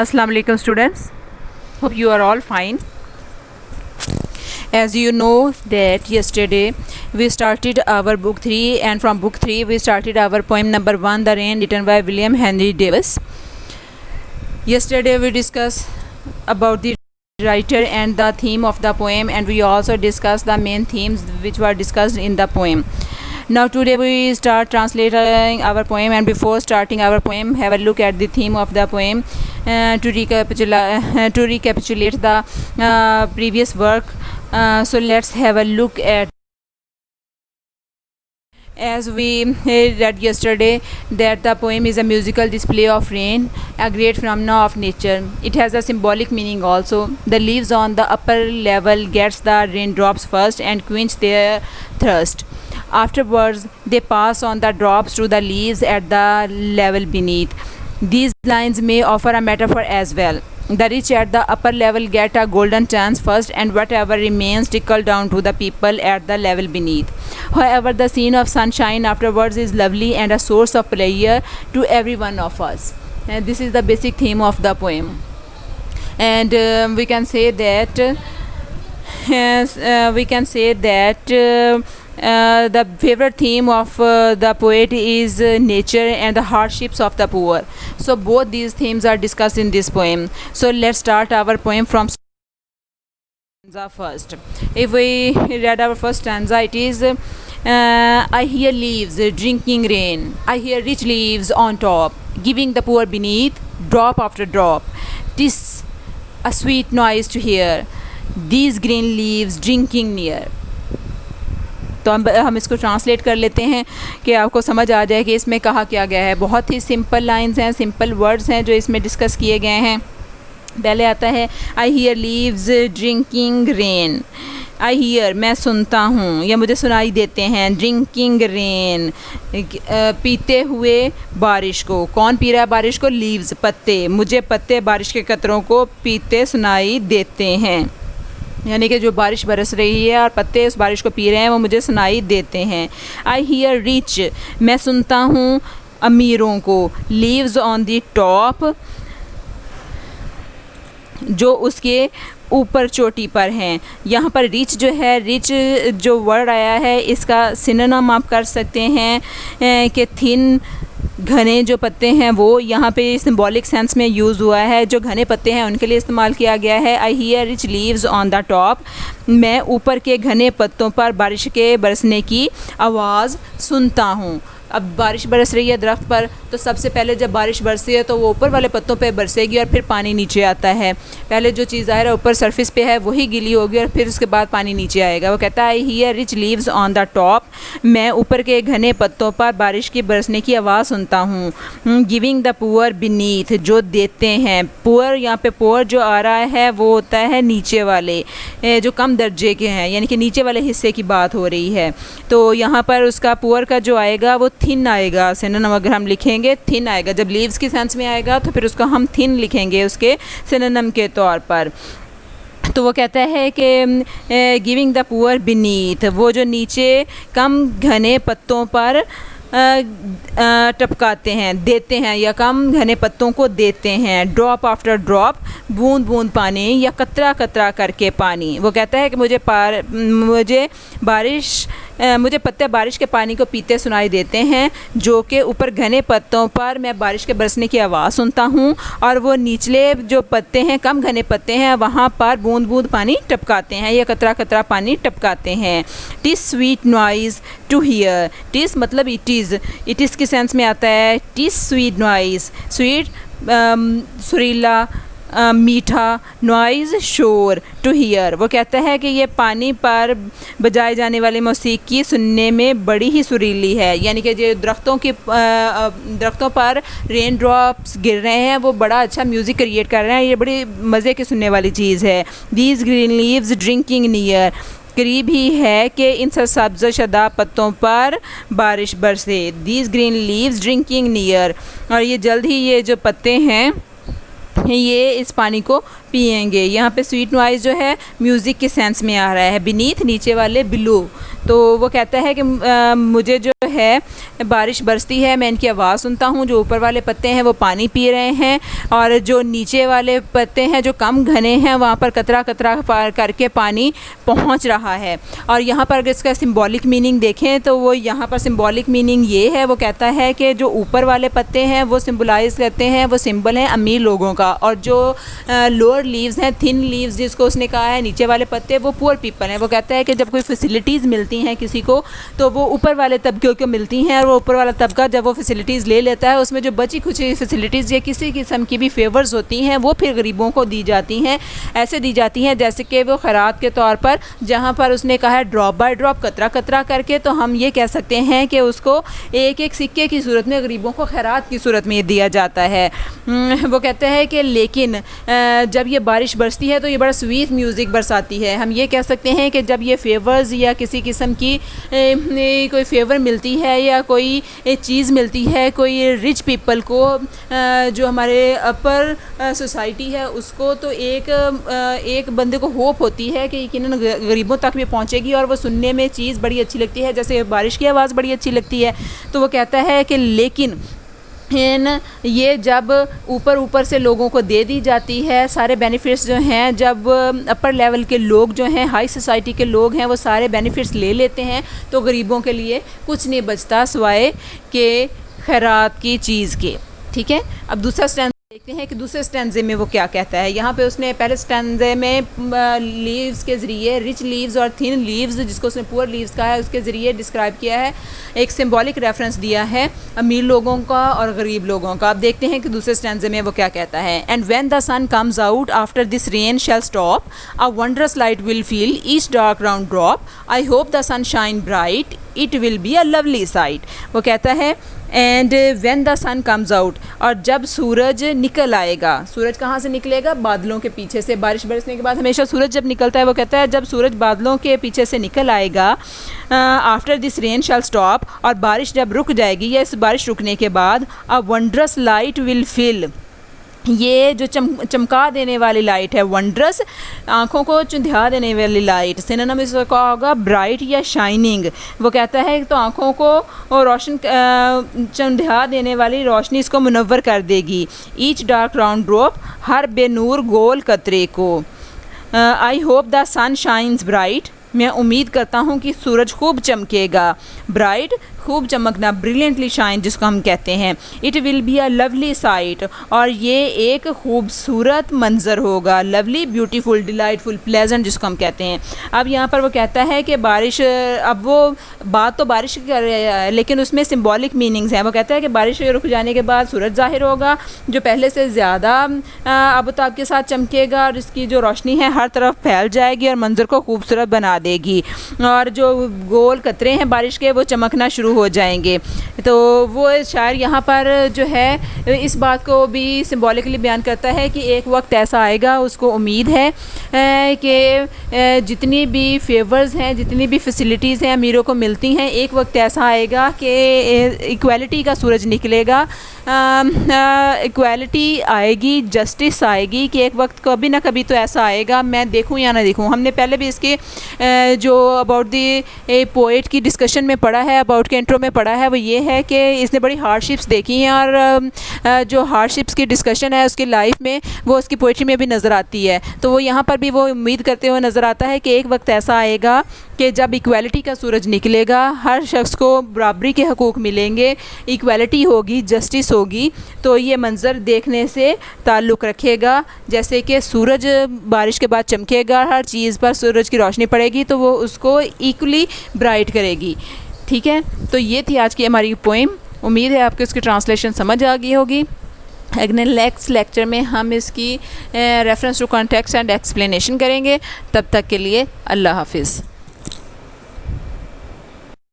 Assalamu alaikum students. Hope you are all fine. As you know that yesterday we started our book 3, and from book 3 we started our poem number 1, The Rain, written by William Henry Davis. Yesterday we discussed about the writer and the theme of the poem, and we also discussed the main themes which were discussed in the poem. Now today we start translating our poem, and before starting our poem, have a look at the theme of the poem to recapitulate the previous work. So let's have a look at. As we read yesterday, that the poem is a musical display of rain, a great phenomena of nature. It has a symbolic meaning also. The leaves on the upper level gets the raindrops first and quench their thirst. Afterwards, they pass on the drops to the leaves at the level beneath. These lines may offer a metaphor as well. The rich at the upper level get a golden chance first, and whatever remains trickle down to the people at the level beneath. However, the scene of sunshine afterwards is lovely and a source of pleasure to every one of us. And this is the basic theme of the poem. And we can say that the favorite theme of the poet is nature and the hardships of the poor. So both these themes are discussed in this poem. So let's start our poem from stanza first. If we read our first stanza, it is I hear leaves drinking rain, I hear rich leaves on top, giving the poor beneath, drop after drop. 'Tis a sweet noise to hear, these green leaves drinking near. तो हम इसको translate कर लेते हैं कि आपको समझ आ जाए कि इसमें कहा क्या गया है. बहुत ही सिंपल लाइंस हैं, सिंपल वर्ड्स हैं जो इसमें डिस्कस किए गए हैं. पहले आता है I hear leaves drinking rain. I hear मैं सुनता हूँ या मुझे सुनाई देते हैं. ड्रिंकिंग रेन पीते हुए बारिश को. कौन पी रहा है बारिश को? लीव्स पत्ते. मुझे पत्ते बारिश के कतरों को पीते सुनाई देते हैं. यानी कि जो बारिश बरस रही है और पत्ते उस बारिश को पी रहे हैं वो मुझे सुनाई देते हैं. आई हीयर रिच मैं सुनता हूँ अमीरों को. लीव्स ऑन द टॉप जो उसके ऊपर चोटी पर हैं. यहाँ पर रिच जो है, रिच जो वर्ड आया है इसका सिनोनिम आप कर सकते हैं कि थिन घने जो पत्ते हैं वो यहाँ पे सिंबॉलिक सेंस में यूज़ हुआ है. जो घने पत्ते हैं उनके लिए इस्तेमाल किया गया है. I hear rich leaves on the top. मैं ऊपर के घने पत्तों पर बारिश के बरसने की आवाज़ सुनता हूँ. अब बारिश बरस रही है दरख्त पर, तो सबसे पहले जब बारिश बरसी है तो वो ऊपर वाले पत्तों पे बरसेगी और फिर पानी नीचे आता है. पहले जो चीज़ ज़ाहिर है ऊपर सरफेस पे है वही गीली होगी और फिर उसके बाद पानी नीचे आएगा. वो कहता है I hear rich leaves on the top. मैं ऊपर के घने पत्तों पर बारिश की बरसने की आवाज़ सुनता हूँ. गिविंग द पुअर बीनीथ जो देते हैं. पुअर यहाँ पे पुअर जो आ रहा है वो होता है नीचे वाले जो कम दर्जे के हैं, यानी कि नीचे वाले हिस्से की बात हो रही है. तो यहाँ पर उसका पुअर का जो आएगा वो थिन आएगा. सिनोनिम अगर हम लिखेंगे थिन आएगा. जब लीव्स की सेंस में आएगा तो फिर उसको हम थिन लिखेंगे उसके सिनोनिम के तौर पर. तो वो कहता है कि गिविंग द पुअर बीनीथ वो जो नीचे कम घने पत्तों पर टपकाते हैं, देते हैं या कम घने पत्तों को देते हैं. ड्रॉप आफ्टर ड्रॉप बूंद बूंद पानी या कतरा कतरा करके पानी. वो कहता है कि मुझे पत्ते बारिश के पानी को पीते सुनाई देते हैं जो कि ऊपर घने पत्तों पर मैं बारिश के बरसने की आवाज़ सुनता हूँ और वो निचले जो पत्ते हैं कम घने पत्ते हैं वहाँ पर बूंद बूंद पानी टपकाते हैं या कतरा कतरा पानी टपकाते हैं. TISS sweet noise to here. TISS मतलब इट इज़ की सेंस में आता है. TISS sweet noise. स्वीट सुरीला मीठा, नॉइज़ शोर, टू हियर. वो कहता है कि ये पानी पर बजाए जाने वाली मौसीकी सुनने में बड़ी ही सुरीली है. यानी कि जो दरख्तों पर रेन ड्रॉप्स गिर रहे हैं वो बड़ा अच्छा म्यूज़िक क्रिएट कर रहे हैं. ये बड़ी मज़े की सुनने वाली चीज़ है. These green leaves drinking near. करीब ही है कि इन सब्ज़ शदा पत्तों पर बारिश बरसे. These green leaves drinking near. और ये जल्द ही ये जो पत्ते हैं ये इस पानी को पिएंगे. यहाँ पे स्वीट नॉइज़ जो है म्यूज़िक के सेंस में आ रहा है. बीनीथ नीचे वाले, बिलो. तो वो कहता है कि मुझे जो है बारिश बरसती है, मैं इनकी आवाज़ सुनता हूँ। जो ऊपर वाले पत्ते हैं वो पानी पी रहे हैं और जो नीचे वाले पत्ते हैं जो कम घने हैं वहाँ पर कतरा कतरा करके पानी पहुँच रहा है। और यहाँ पर अगर इसका सिंबॉलिक मीनिंग देखें तो वो यहाँ पर सिंबॉलिक मीनिंग ये है, वो कहता है कि जो ऊपर वाले पत्ते हैं वो सिम्बलाइज़ करते हैं, वो सिंबल हैं अमीर लोगों का, और जो लोअर लीव्स हैं, थिन लीव्स जिसको उसने कहा है, नीचे वाले पत्ते, वो पुअर पीपल हैं। वो कहता है कि जब कोई फैसिलिटीज़ मिलती हैं किसी को तो वो ऊपर वाले तबके को मिलती हैं, और वो ऊपर वाला तबका जब वो फैसिलिटीज़ ले लेता है उसमें जो बची कुछ फैसिलिटीज़ या किसी किस्म की भी फेवर्स होती हैं वो फिर गरीबों को दी जाती हैं। ऐसे दी जाती हैं जैसे कि वो खैरात के तौर पर, जहाँ पर उसने कहा है ड्रॉप बाय ड्रॉप, कतरा कतरा करके, तो हम ये कह सकते हैं कि उसको एक एक सिक्के की सूरत में गरीबों को खैरात की सूरत में दिया जाता है। वो कहते हैं कि लेकिन जब ये बारिश बरसती है तो ये बड़ा स्वीट म्यूज़िक बरसाती है। हम ये कह सकते हैं कि जब ये फेवर्स या किसी किस्म की कोई फेवर मिलती है या कोई चीज़ मिलती है कोई रिच पीपल को, जो हमारे अपर सोसाइटी है उसको, तो एक बंदे को होप होती है कि यकीनन गरीबों तक भी पहुंचेगी और वो सुनने में चीज़ बड़ी अच्छी लगती है, जैसे बारिश की आवाज़ बड़ी अच्छी लगती है। तो वो कहता है कि लेकिन ये जब ऊपर से लोगों को दे दी जाती है, सारे बेनिफिट्स जो हैं, जब अपर लेवल के लोग जो हैं, हाई सोसाइटी के लोग हैं, वो सारे बेनिफिट्स ले लेते हैं, तो गरीबों के लिए कुछ नहीं बचता सिवाय के खैरात की चीज़ के। ठीक है, अब दूसरा स्टैंड देखते हैं कि दूसरे स्टैंजे में वो क्या कहता है। यहाँ पे उसने पहले स्टैंजे में लीव्स के ज़रिए, रिच लीव्स और थिन लीव्स जिसको उसने पुअर लीव्स कहा है, उसके ज़रिए डिस्क्राइब किया है, एक सिंबॉलिक रेफरेंस दिया है अमीर लोगों का और गरीब लोगों का। अब देखते हैं कि दूसरे स्टैंजे में वो क्या कहता है। And when the sun comes out after this rain shall stop, a wondrous light will feel each dark round drop, I hope the sun shine bright, it will be a lovely sight. वो कहता है and when the sun comes out, और जब सूरज निकल आएगा। सूरज कहाँ से निकलेगा? बादलों के पीछे से। बारिश बरसने के बाद हमेशा सूरज जब निकलता है, वो कहता है जब सूरज बादलों के पीछे से निकल आएगा, after this rain shall stop, और बारिश जब रुक जाएगी या इस बारिश रुकने के बाद, अ वंडरस लाइट विल फिल, ये जो चमका देने वाली लाइट है, वंडरस आँखों को चुंधिया देने वाली लाइट, सिनोनिम इसका होगा ब्राइट या शाइनिंग। वो कहता है तो आँखों को रोशन चुंधिया देने वाली रोशनी इसको मुनव्वर कर देगी। ईच डार्क राउंड ड्रॉप, हर बेनूर गोल कतरे को। I hope the sun shines bright, मैं उम्मीद करता हूँ कि सूरज खूब चमकेगा। ब्राइट खूब चमकना, ब्रिलियंटली शाइन जिसको हम कहते हैं। It will be a lovely site, और ये एक खूबसूरत मंजर होगा। लवली, ब्यूटीफुल, डिलाइटफुल, प्लेजेंट जिसको हम कहते हैं। अब यहाँ पर वो कहता है कि बारिश, अब वो बात तो बारिश की कर रहा है लेकिन उसमें सिंबॉलिक मीनिंग्स हैं। वो कहता है कि बारिश रुक जाने के बाद सूरज ज़ाहिर होगा जो पहले से ज़्यादा आबोताब के साथ चमकेगा, और इसकी जो रोशनी है हर तरफ फैल जाएगी और मंजर को खूबसूरत बना देगी, और जो गोल कतरे हैं बारिश के वो चमकना शुरू हो जाएंगे। तो वो शायर यहाँ पर जो है इस बात को भी सिंबॉलिकली बयान करता है कि एक वक्त ऐसा आएगा, उसको उम्मीद है कि जितनी भी फेवर्स हैं, जितनी भी फैसिलिटीज़ हैं अमीरों को मिलती हैं, एक वक्त ऐसा आएगा कि इक्वालिटी का सूरज निकलेगा, इक्वालिटी आएगी, जस्टिस आएगी, कि एक वक्त कभी ना कभी तो ऐसा आएगा, मैं देखूं या ना देखूं। हमने पहले भी इसके जो अबाउट दी पोएट की डिस्कशन में पढ़ा है, अबाउट के इंट्रो में पढ़ा है, वो ये है कि इसने बड़ी हार्डशिप्स देखी हैं, और जो हार्डशिप्स की डिस्कशन है उसकी लाइफ में वो उसकी पोइट्री में भी नज़र आती है। तो वो यहाँ पर भी वो उम्मीद करते हुए नज़र आता है कि एक वक्त ऐसा आएगा कि जब इक्वालिटी का सूरज निकलेगा, हर शख्स को बराबरी के हकूक़ मिलेंगे, इक्वालिटी होगी, जस्टिस होगी, तो ये मंज़र देखने से ताल्लुक़ रखेगा। जैसे कि सूरज बारिश के बाद चमकेगा, हर चीज़ पर सूरज की रोशनी पड़ेगी तो वो उसको इक्वली ब्राइट करेगी। ठीक है, तो ये थी आज की हमारी पोएम। उम्मीद है आपको इसकी ट्रांसलेशन समझ आ गई होगी। अगले नेक्स्ट लेक्चर में हम इसकी reference to context and explanation करेंगे। तब तक के लिए अल्लाह हाफिज़।